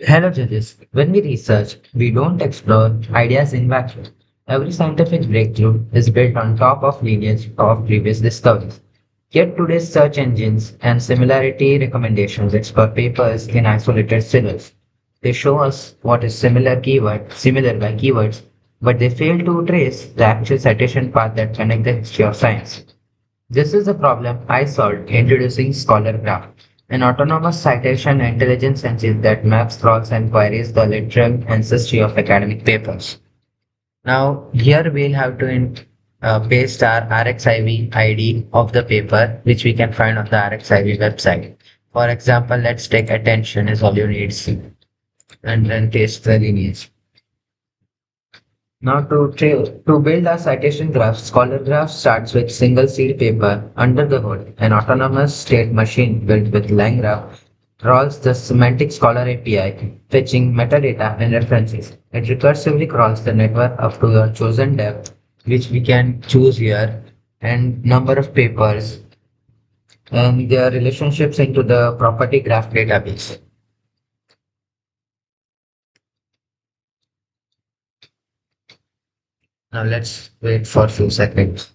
Hello, judges. When we research, we don't explore ideas in vacuum. Every scientific breakthrough is built on top of lineage of previous discoveries. Yet today's search engines and similarity recommendations explore papers in isolated silos. They show us what is similar by keywords, but they fail to trace the actual citation path that connect the history of science. This is a problem I solved introducing ScholarGraph, an autonomous citation intelligence engine that maps, crawls, and queries the literal ancestry of academic papers. Now, here we'll have to paste our RXIV ID of the paper, which we can find on the RXIV website. For example, let's take attention is all you need, and then paste the lineage. Now to build a citation graph, ScholarGraph starts with single seed paper under the hood. An autonomous state machine built with LangGraph crawls the semantic Scholar API, fetching metadata and references. It recursively crawls the network up to your chosen depth, which we can choose here, and number of papers and their relationships into the property graph database. Now let's wait for a few seconds.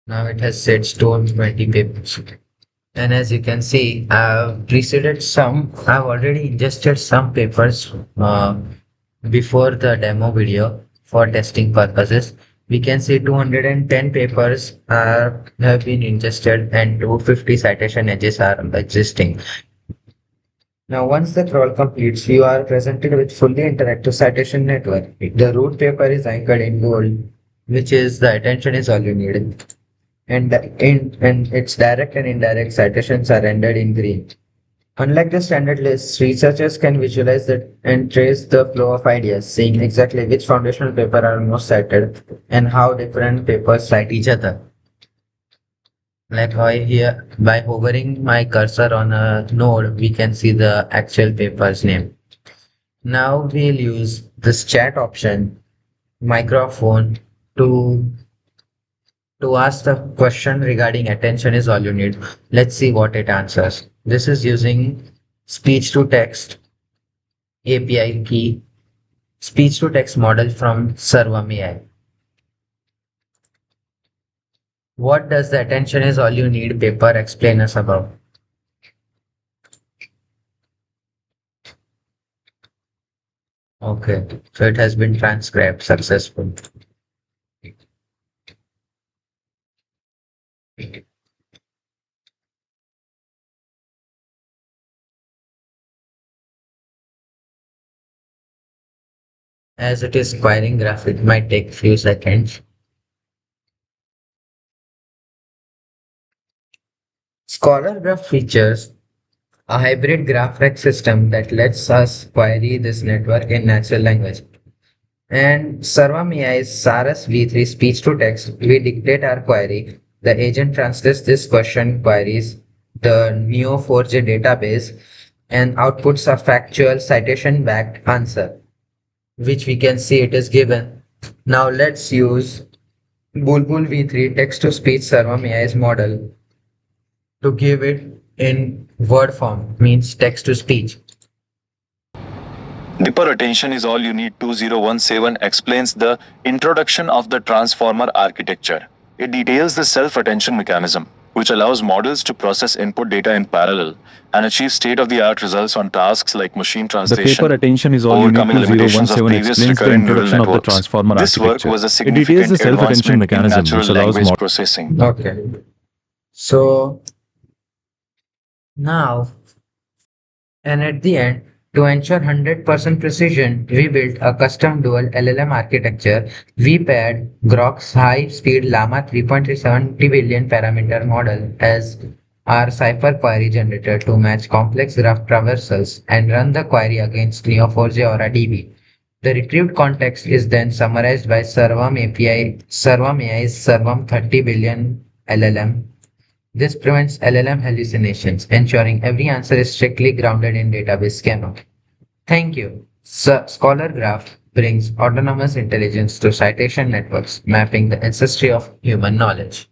Now it has said store 20 papers. And as you can see, I've already ingested some papers before the demo video for testing purposes. We can see 210 papers have been ingested and 250 citation edges are existing. Now, once the crawl completes, you are presented with fully interactive citation network. The root paper is anchored in gold, which is the attention is all you need, and its direct and indirect citations are rendered in green. Unlike the standard lists, researchers can visualize that and trace the flow of ideas, seeing exactly which foundational paper are most cited and how different papers cite each other. Like here, by hovering my cursor on a node, we can see the actual paper's name. Now we'll use this chat option, microphone, to to ask the question regarding attention is all you need. Let's see what it answers. This is using speech to text API key, speech to text model from Servam AI. What does the attention is all you need paper explain us about? Okay, so it has been transcribed successfully. As it is querying graph, it might take few seconds. Scholar Graph features a hybrid graph rec system that lets us query this network in natural language. And Sarvam AI's Saras V3 speech to text, we dictate our query. The agent translates this question queries the Neo4j database and outputs a factual citation backed answer, which we can see it is given. Now let's use Bulbul V3 text to speech Sarvam AI's model to give it in word form, means text to speech. Deeper attention is all you need 2017 explains the introduction of the transformer architecture. It details the self-attention mechanism, which allows models to process input data in parallel and achieve state-of-the-art results on tasks like machine The translation, paper attention is all you need overcoming limitations of 2017 previous explains the recurrent neural introduction of the networks. transformer This work architecture. was a It details the significant self-attention advancement in mechanism natural which allows language processing. Okay. So now, and at the end, to ensure 100% precision, we built a custom dual LLM architecture. We paired Grok's high-speed Llama 3.370 billion parameter model as our cipher query generator to match complex graph traversals and run the query against Neo4j or a DB. The retrieved context is then summarized by Servam AI's Servam 30 billion LLM. This prevents LLM hallucinations, ensuring every answer is strictly grounded in database schema. Thank you. ScholarGraph brings autonomous intelligence to citation networks, mapping the ancestry of human knowledge.